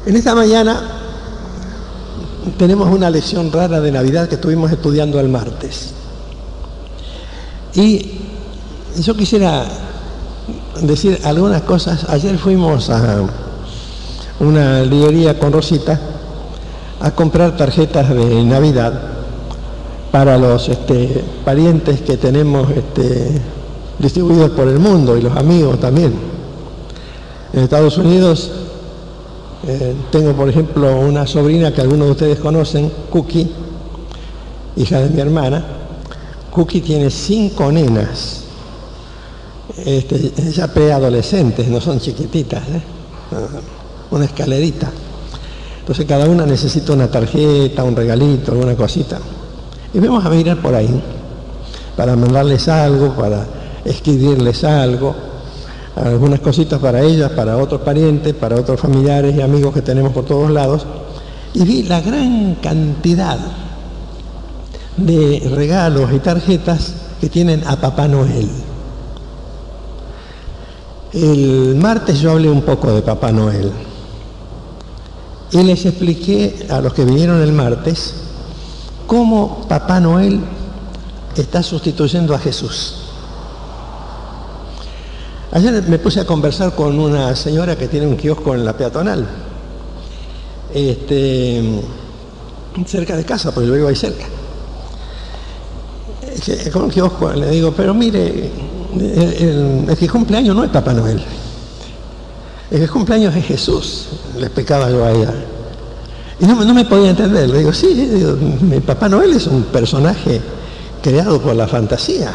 En esta mañana tenemos una lección rara de Navidad que estuvimos estudiando el martes. Y yo quisiera decir algunas cosas. Ayer fuimos a una librería con Rosita a comprar tarjetas de Navidad para los parientes que tenemos distribuidos por el mundo y los amigos también. En Estados Unidos tengo, por ejemplo, una sobrina que algunos de ustedes conocen, Cookie, hija de mi hermana. Cookie tiene 5 nenas, ya preadolescentes, no son chiquititas, una escalerita. Entonces cada una necesita una tarjeta, un regalito, alguna cosita. Y vamos a mirar por ahí para mandarles algo, para escribirles algo, algunas cositas para ellas, para otros parientes, para otros familiares y amigos que tenemos por todos lados. Y vi la gran cantidad de regalos y tarjetas que tienen a Papá Noel. El martes yo hablé un poco de Papá Noel y les expliqué a los que vinieron el martes cómo Papá Noel está sustituyendo a Jesús. Ayer me puse a conversar con una señora que tiene un kiosco en la peatonal, cerca de casa, porque yo vivo ahí cerca. Con un kiosco le digo, pero mire, el que cumpleaños no es Papá Noel, el que cumpleaños es Jesús, le explicaba yo a ella. Y no me podía entender. Le digo, sí, mi Papá Noel es un personaje creado por la fantasía,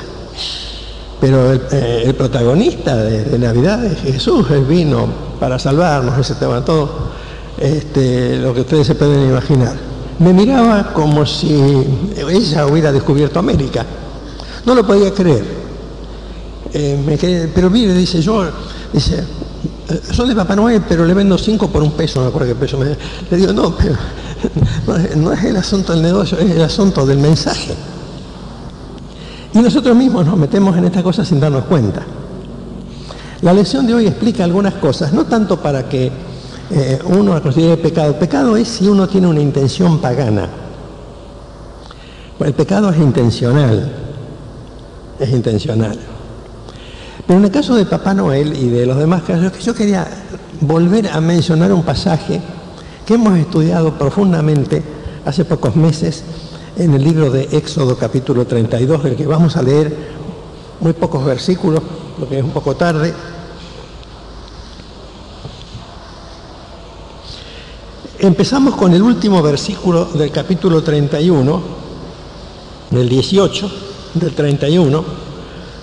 pero el protagonista de Navidad es Jesús. Él vino para salvarnos, ese tema, todo lo que ustedes se pueden imaginar. Me miraba como si ella hubiera descubierto América. No lo podía creer. Pero mire, dice, son de Papá Noel, pero le vendo 5 por $1, no me acuerdo qué peso me... Le digo, no, pero no es el asunto del negocio, es el asunto del mensaje. Y nosotros mismos nos metemos en estas cosas sin darnos cuenta. La lección de hoy explica algunas cosas, no tanto para que uno considere pecado. Pecado es si uno tiene una intención pagana. El pecado es intencional. Es intencional. Pero en el caso de Papá Noel y de los demás casos, yo quería volver a mencionar un pasaje que hemos estudiado profundamente hace pocos meses en el libro de Éxodo capítulo 32, del que vamos a leer muy pocos versículos, porque es un poco tarde. Empezamos con el último versículo del capítulo 31, del 18, del 31,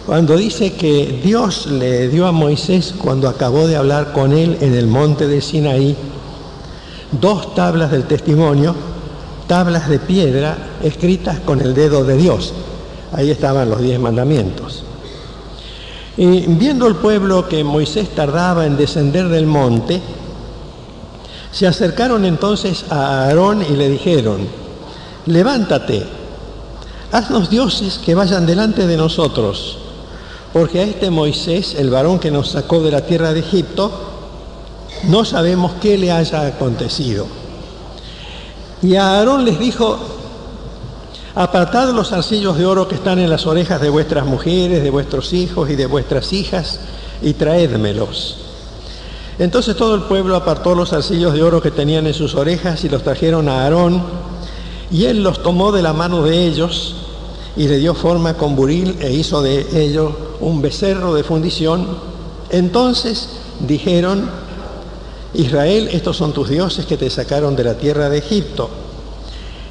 cuando dice que Dios le dio a Moisés, cuando acabó de hablar con él en el monte de Sinaí, 2 tablas del testimonio, tablas de piedra escritas con el dedo de Dios. Ahí estaban los 10 mandamientos. Y viendo el pueblo que Moisés tardaba en descender del monte, se acercaron entonces a Aarón y le dijeron, levántate, haznos dioses que vayan delante de nosotros, porque a este Moisés, el varón que nos sacó de la tierra de Egipto, no sabemos qué le haya acontecido. Y a Aarón les dijo, apartad los zarcillos de oro que están en las orejas de vuestras mujeres, de vuestros hijos y de vuestras hijas, y traédmelos. Entonces todo el pueblo apartó los zarcillos de oro que tenían en sus orejas y los trajeron a Aarón, y él los tomó de la mano de ellos y le dio forma con buril e hizo de ellos un becerro de fundición. Entonces dijeron, Israel, estos son tus dioses que te sacaron de la tierra de Egipto.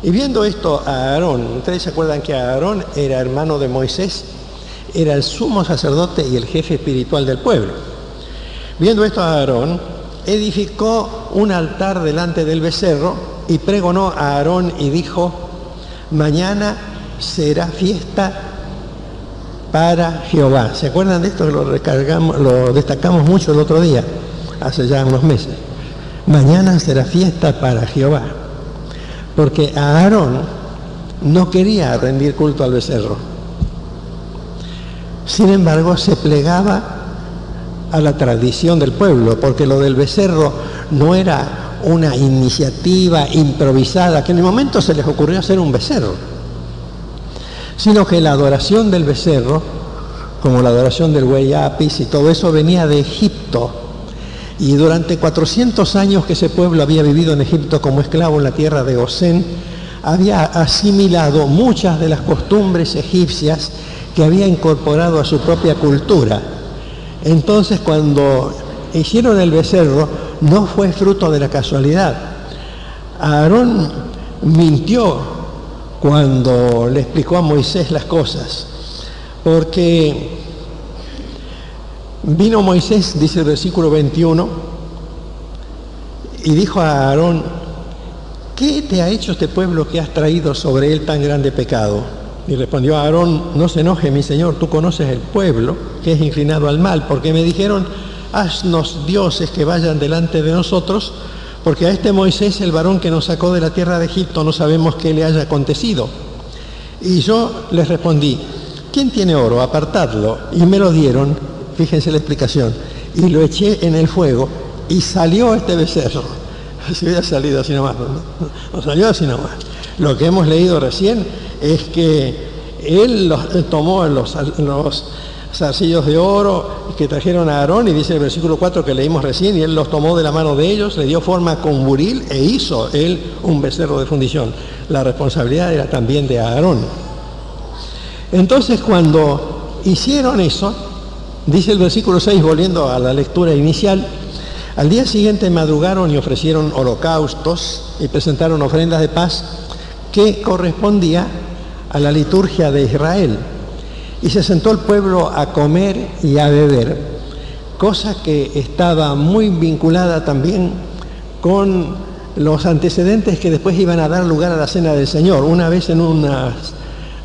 Y viendo esto a Aarón, ustedes se acuerdan que Aarón era hermano de Moisés, era el sumo sacerdote y el jefe espiritual del pueblo. Viendo esto a Aarón, edificó un altar delante del becerro y pregonó a Aarón y dijo, mañana será fiesta para Jehová. ¿Se acuerdan de esto? Lo destacamos mucho el otro día, hace ya unos meses. Mañana será fiesta para Jehová. Porque Aarón no quería rendir culto al becerro. Sin embargo, se plegaba a la tradición del pueblo, porque lo del becerro no era una iniciativa improvisada, que en el momento se les ocurrió hacer un becerro, sino que la adoración del becerro, como la adoración del buey Apis y todo eso, venía de Egipto. Y durante 400 años que ese pueblo había vivido en Egipto como esclavo en la tierra de Gosén, había asimilado muchas de las costumbres egipcias que había incorporado a su propia cultura. Entonces, cuando hicieron el becerro, no fue fruto de la casualidad. Aarón mintió cuando le explicó a Moisés las cosas, porque vino Moisés, dice el versículo 21, y dijo a Aarón: ¿qué te ha hecho este pueblo que has traído sobre él tan grande pecado? Y respondió Aarón: no se enoje, mi señor, tú conoces el pueblo que es inclinado al mal, porque me dijeron: haznos dioses que vayan delante de nosotros, porque a este Moisés, el varón que nos sacó de la tierra de Egipto, no sabemos qué le haya acontecido. Y yo les respondí: ¿quién tiene oro? Apartadlo. Y me lo dieron, fíjense la explicación, y lo eché en el fuego, y salió este becerro. Si hubiera salido así nomás, no salió así nomás. Lo que hemos leído recién es que él tomó los zarcillos de oro que trajeron a Aarón, y dice el versículo 4 que leímos recién, y él los tomó de la mano de ellos, le dio forma con buril e hizo él un becerro de fundición. La responsabilidad era también de Aarón. Entonces, cuando hicieron eso, dice el versículo 6, volviendo a la lectura inicial, al día siguiente madrugaron y ofrecieron holocaustos y presentaron ofrendas de paz que correspondía a la liturgia de Israel. Y se sentó el pueblo a comer y a beber, cosa que estaba muy vinculada también con los antecedentes que después iban a dar lugar a la Cena del Señor. Una vez en unas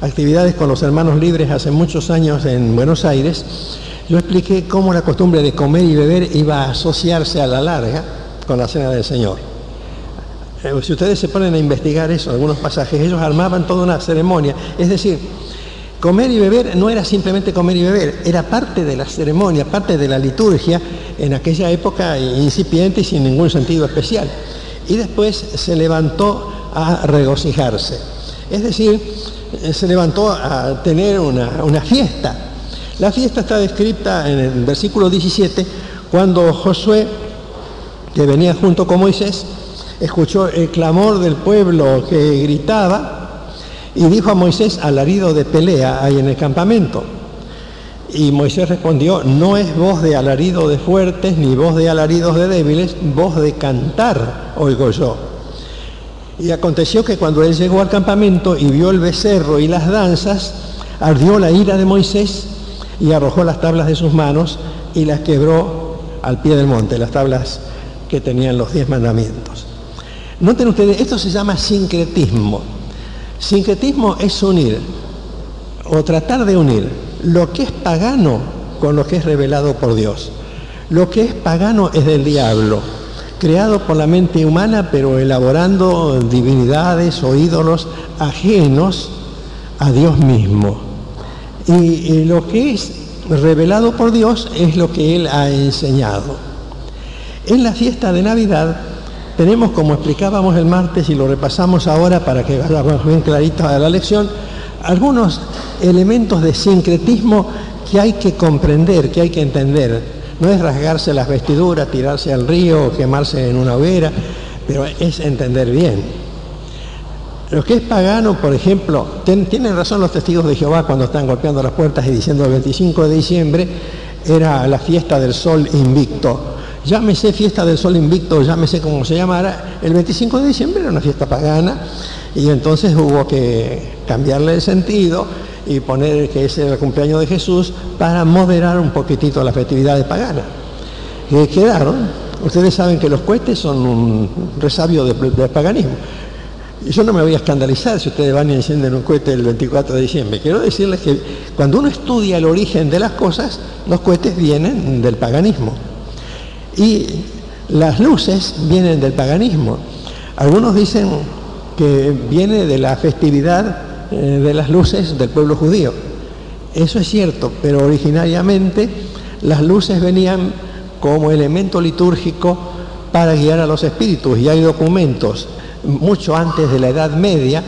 actividades con los hermanos libres hace muchos años en Buenos Aires, yo expliqué cómo la costumbre de comer y beber iba a asociarse a la larga con la Cena del Señor. Si ustedes se ponen a investigar eso, algunos pasajes, ellos armaban toda una ceremonia. Es decir, comer y beber no era simplemente comer y beber, era parte de la ceremonia, parte de la liturgia en aquella época incipiente y sin ningún sentido especial. Y después se levantó a regocijarse. Es decir, se levantó a tener una fiesta. La fiesta está descrita en el versículo 17, cuando Josué, que venía junto con Moisés, escuchó el clamor del pueblo que gritaba y dijo a Moisés: alarido de pelea hay en el campamento. Y Moisés respondió: no es voz de alarido de fuertes ni voz de alaridos de débiles, voz de cantar oigo yo. Y aconteció que cuando él llegó al campamento y vio el becerro y las danzas, ardió la ira de Moisés y arrojó las tablas de sus manos y las quebró al pie del monte, las tablas que tenían los 10 mandamientos. Noten ustedes, esto se llama sincretismo. Sincretismo es unir, o tratar de unir, lo que es pagano con lo que es revelado por Dios. Lo que es pagano es del diablo, creado por la mente humana, pero elaborando divinidades o ídolos ajenos a Dios mismo. Y lo que es revelado por Dios es lo que Él ha enseñado. En la fiesta de Navidad tenemos, como explicábamos el martes y lo repasamos ahora para que vayamos bien claritos a la lección, algunos elementos de sincretismo que hay que comprender, que hay que entender. No es rasgarse las vestiduras, tirarse al río o quemarse en una hoguera, pero es entender bien. Lo que es pagano, por ejemplo, tienen razón los testigos de Jehová cuando están golpeando las puertas y diciendo el 25 de diciembre era la fiesta del sol invicto. Llámese fiesta del sol invicto, llámese como se llamara, el 25 de diciembre era una fiesta pagana y entonces hubo que cambiarle el sentido y poner que ese era el cumpleaños de Jesús para moderar un poquitito las festividades paganas. Que quedaron, ustedes saben que los cohetes son un resabio del paganismo. Y yo no me voy a escandalizar si ustedes van y encienden un cohete el 24 de diciembre. Quiero decirles que cuando uno estudia el origen de las cosas, los cohetes vienen del paganismo. Y las luces vienen del paganismo. Algunos dicen que viene de la festividad de las luces del pueblo judío. Eso es cierto, pero originariamente las luces venían como elemento litúrgico para guiar a los espíritus. Y hay documentos, mucho antes de la Edad Media,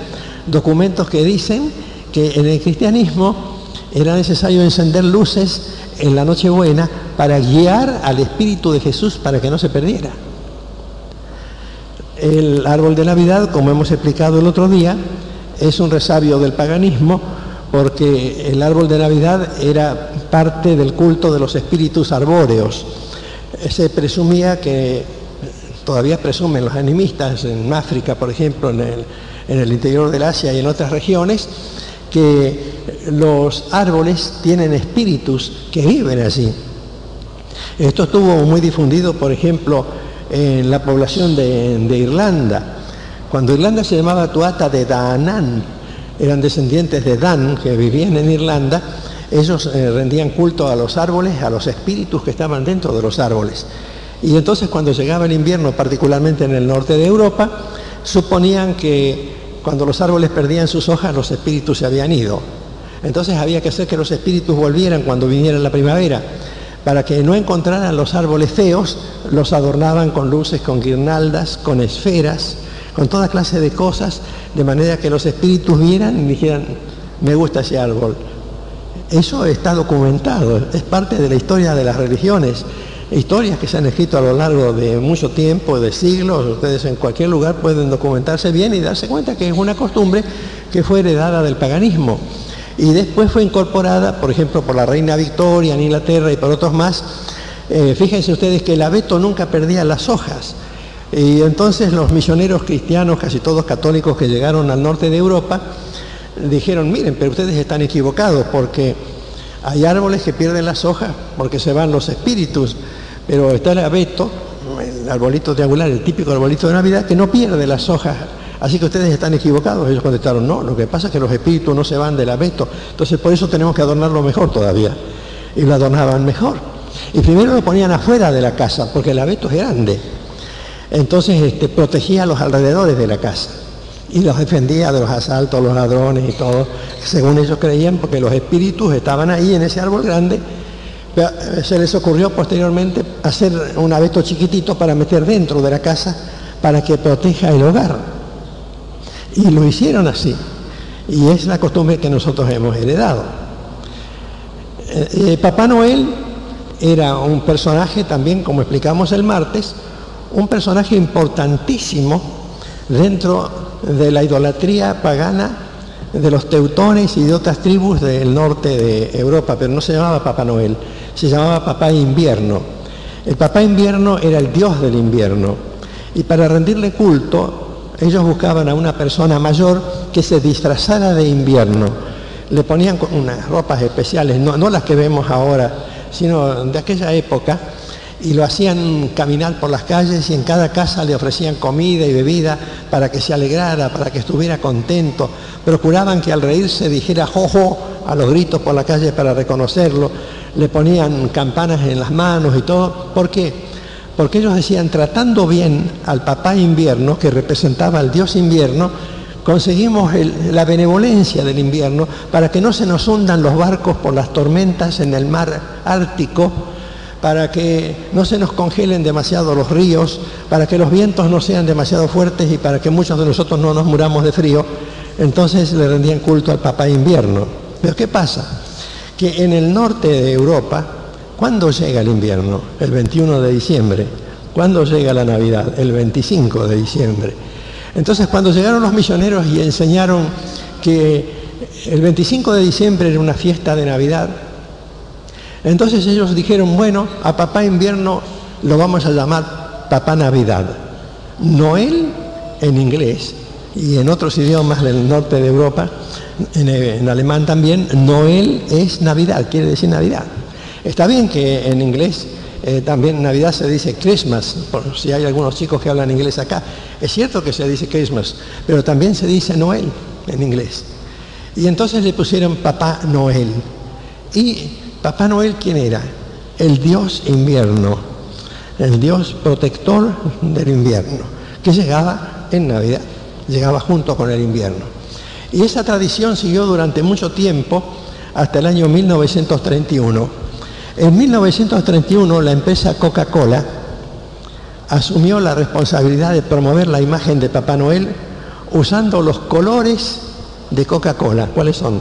documentos que dicen que en el cristianismo era necesario encender luces en la Nochebuena para guiar al Espíritu de Jesús para que no se perdiera. El árbol de Navidad, como hemos explicado el otro día, es un resabio del paganismo, porque el árbol de Navidad era parte del culto de los espíritus arbóreos. Se presumía que, todavía presumen los animistas en África, por ejemplo, en el interior del Asia y en otras regiones, que los árboles tienen espíritus que viven allí. Esto estuvo muy difundido, por ejemplo, en la población de Irlanda. Cuando Irlanda se llamaba Tuatha de Danann, eran descendientes de Dan que vivían en Irlanda, ellos rendían culto a los árboles, a los espíritus que estaban dentro de los árboles. Y entonces cuando llegaba el invierno, particularmente en el norte de Europa, suponían que cuando los árboles perdían sus hojas, los espíritus se habían ido. Entonces había que hacer que los espíritus volvieran cuando viniera la primavera. Para que no encontraran los árboles feos, los adornaban con luces, con guirnaldas, con esferas, con toda clase de cosas, de manera que los espíritus vieran y dijeran, me gusta ese árbol. Eso está documentado, es parte de la historia de las religiones, historias que se han escrito a lo largo de mucho tiempo, de siglos. Ustedes en cualquier lugar pueden documentarse bien y darse cuenta que es una costumbre que fue heredada del paganismo. Y después fue incorporada, por ejemplo, por la reina Victoria en Inglaterra y por otros más. Fíjense ustedes que el abeto nunca perdía las hojas. Y entonces los misioneros cristianos, casi todos católicos que llegaron al norte de Europa, dijeron, miren, pero ustedes están equivocados porque hay árboles que pierden las hojas porque se van los espíritus, pero está el abeto, el arbolito triangular, el típico arbolito de Navidad, que no pierde las hojas. Así que ustedes están equivocados. Ellos contestaron, no, lo que pasa es que los espíritus no se van del abeto, entonces por eso tenemos que adornarlo mejor todavía. Y lo adornaban mejor. Y primero lo ponían afuera de la casa, porque el abeto es grande. Entonces protegía a los alrededores de la casa y los defendía de los asaltos, los ladrones y todo, según ellos creían, porque los espíritus estaban ahí en ese árbol grande. Pero se les ocurrió posteriormente hacer un abeto chiquitito para meter dentro de la casa para que proteja el hogar. Y lo hicieron así. Y es la costumbre que nosotros hemos heredado. Papá Noel era un personaje también, como explicamos el martes, un personaje importantísimo dentro de la idolatría pagana de los teutones y de otras tribus del norte de Europa, pero no se llamaba Papá Noel, se llamaba Papá Invierno. El Papá Invierno era el dios del invierno, y para rendirle culto ellos buscaban a una persona mayor que se disfrazara de invierno. Le ponían unas ropas especiales, no las que vemos ahora, sino de aquella época, y lo hacían caminar por las calles, y en cada casa le ofrecían comida y bebida para que se alegrara, para que estuviera contento. Procuraban que al reírse dijera jojo a los gritos por la calle para reconocerlo. Le ponían campanas en las manos y todo. ¿Por qué? Porque ellos decían, tratando bien al Papá Invierno, que representaba al Dios Invierno, conseguimos la benevolencia del invierno para que no se nos hundan los barcos por las tormentas en el mar Ártico, para que no se nos congelen demasiado los ríos, para que los vientos no sean demasiado fuertes y para que muchos de nosotros no nos muramos de frío. Entonces le rendían culto al Papá Invierno. Pero ¿qué pasa? Que en el norte de Europa, ¿cuándo llega el invierno? El 21 de diciembre. ¿Cuándo llega la Navidad? El 25 de diciembre. Entonces, cuando llegaron los misioneros y enseñaron que el 25 de diciembre era una fiesta de Navidad, entonces ellos dijeron, bueno, a Papá Invierno lo vamos a llamar Papá Navidad. Noel en inglés y en otros idiomas del norte de Europa, en alemán también, Noel es Navidad, quiere decir Navidad. Está bien que en inglés también Navidad se dice Christmas, por si hay algunos chicos que hablan inglés acá. Es cierto que se dice Christmas, pero también se dice Noel en inglés. Y entonces le pusieron Papá Noel. ¿Y Papá Noel quién era? El Dios invierno, el Dios protector del invierno, que llegaba en Navidad, llegaba junto con el invierno. Y esa tradición siguió durante mucho tiempo, hasta el año 1931. En 1931 la empresa Coca-Cola asumió la responsabilidad de promover la imagen de Papá Noel usando los colores de Coca-Cola. ¿Cuáles son?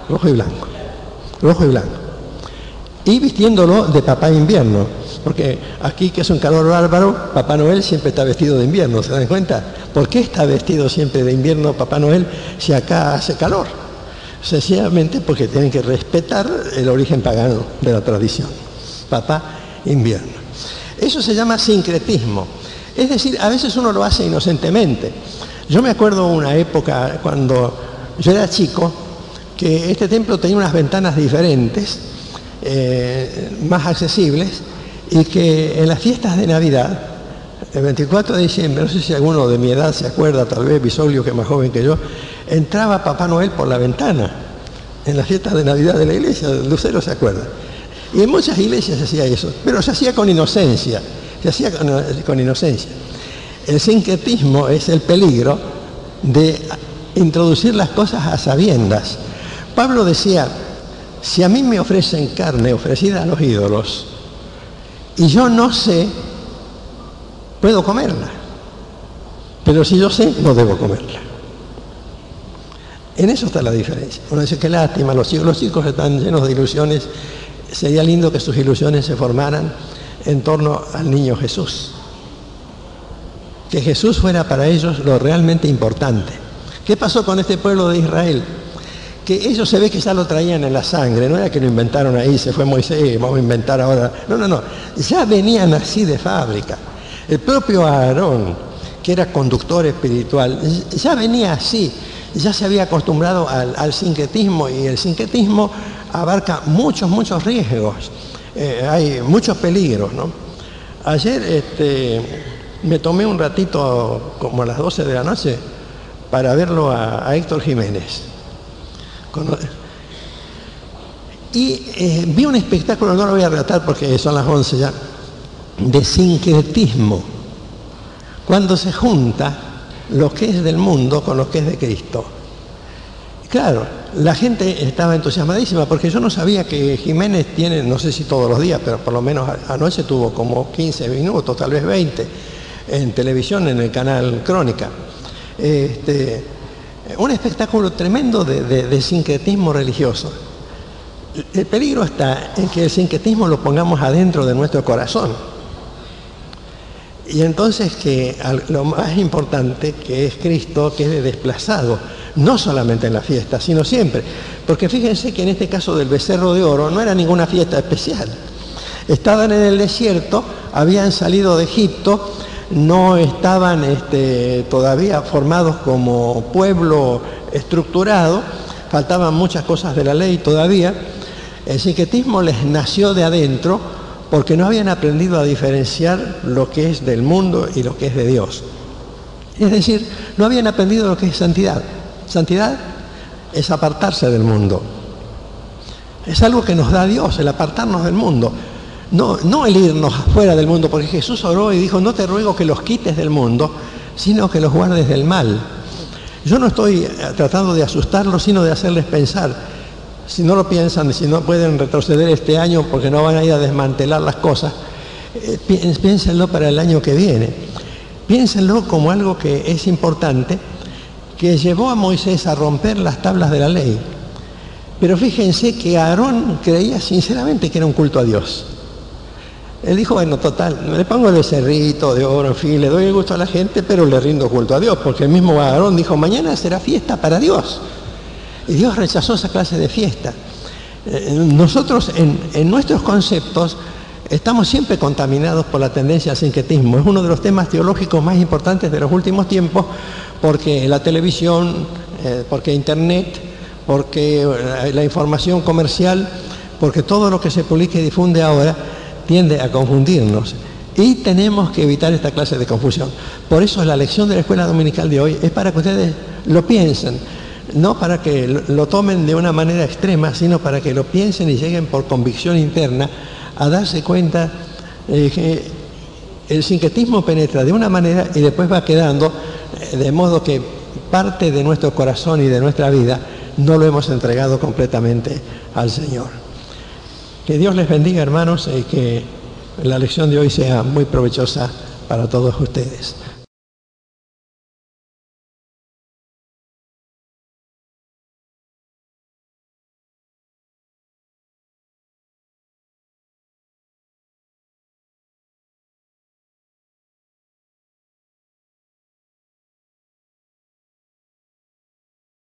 Rojo y blanco. Rojo y blanco. Y vistiéndolo de Papá Invierno, porque aquí, que es un calor bárbaro, Papá Noel siempre está vestido de invierno, ¿se dan cuenta? ¿Por qué está vestido siempre de invierno Papá Noel si acá hace calor? Sencillamente porque tienen que respetar el origen pagano de la tradición. Papá Invierno. Eso se llama sincretismo. Es decir, a veces uno lo hace inocentemente. Yo me acuerdo una época cuando yo era chico, que este templo tenía unas ventanas diferentes, más accesibles, y que en las fiestas de Navidad, el 24 de diciembre, no sé si alguno de mi edad se acuerda, tal vez Bisoglio, que es más joven que yo, entraba Papá Noel por la ventana en las fiestas de Navidad de la iglesia. Lucero se acuerda. Y en muchas iglesias se hacía eso, pero se hacía con inocencia, con inocencia. El sincretismo es el peligro de introducir las cosas a sabiendas. Pablo decía: si a mí me ofrecen carne ofrecida a los ídolos y yo no sé, puedo comerla, pero si yo sé, no debo comerla. En eso está la diferencia. Uno dice: qué lástima, los chicos están llenos de ilusiones, sería lindo que sus ilusiones se formaran en torno al niño Jesús, que Jesús fuera para ellos lo realmente importante. ¿Qué pasó con este pueblo de Israel? Que ellos se ve que ya lo traían en la sangre, no era que lo inventaron ahí, se fue Moisés, vamos a inventar ahora. No, ya venían así de fábrica. El propio Aarón, que era conductor espiritual, ya venía así, ya se había acostumbrado al sincretismo, y el sincretismo abarca muchos riesgos, hay muchos peligros, ¿no? Ayer me tomé un ratito, como a las 12 de la noche, para verlo a Héctor Jiménez. Y vi un espectáculo, no lo voy a relatar porque son las 11 ya, de sincretismo, cuando se junta lo que es del mundo con lo que es de Cristo. Claro, la gente estaba entusiasmadísima, porque yo no sabía que Jiménez tiene, no sé si todos los días, pero por lo menos anoche tuvo como 15 minutos, tal vez 20, en televisión, en el canal Crónica. Un espectáculo tremendo de sincretismo religioso. El peligro está en que el sincretismo lo pongamos adentro de nuestro corazón. Y entonces que lo más importante, que es Cristo, quede desplazado, no solamente en la fiesta, sino siempre. Porque fíjense que en este caso del becerro de oro no era ninguna fiesta especial. Estaban en el desierto, habían salido de Egipto, no estaban todavía formados como pueblo estructurado, faltaban muchas cosas de la ley todavía. El sincretismo les nació de adentro porque no habían aprendido a diferenciar lo que es del mundo y lo que es de Dios. Es decir, no habían aprendido lo que es santidad. Santidad es apartarse del mundo. Es algo que nos da Dios, el apartarnos del mundo. No el irnos fuera del mundo, porque Jesús oró y dijo: no te ruego que los quites del mundo, sino que los guardes del mal. Yo no estoy tratando de asustarlos, sino de hacerles pensar. Si no lo piensan, si no pueden retroceder este año porque no van a ir a desmantelar las cosas, piénsenlo para el año que viene. Piénsenlo como algo que es importante, que llevó a Moisés a romper las tablas de la ley. Pero fíjense que Aarón creía sinceramente que era un culto a Dios. Él dijo: bueno, total, le pongo el becerrito de oro, en fin, le doy el gusto a la gente, pero le rindo culto a Dios, porque el mismo Aarón dijo: mañana será fiesta para Dios. Y Dios rechazó esa clase de fiesta. Nosotros en nuestros conceptos estamos siempre contaminados por la tendencia al sincretismo. Es uno de los temas teológicos más importantes de los últimos tiempos, porque la televisión, porque Internet, porque la información comercial, porque todo lo que se publica y difunde ahora tiende a confundirnos. Y tenemos que evitar esta clase de confusión. Por eso la lección de la escuela dominical de hoy es para que ustedes lo piensen. No para que lo tomen de una manera extrema, sino para que lo piensen y lleguen por convicción interna a darse cuenta que el sincretismo penetra de una manera y después va quedando, de modo que parte de nuestro corazón y de nuestra vida no lo hemos entregado completamente al Señor. Que Dios les bendiga, hermanos, y que la lección de hoy sea muy provechosa para todos ustedes.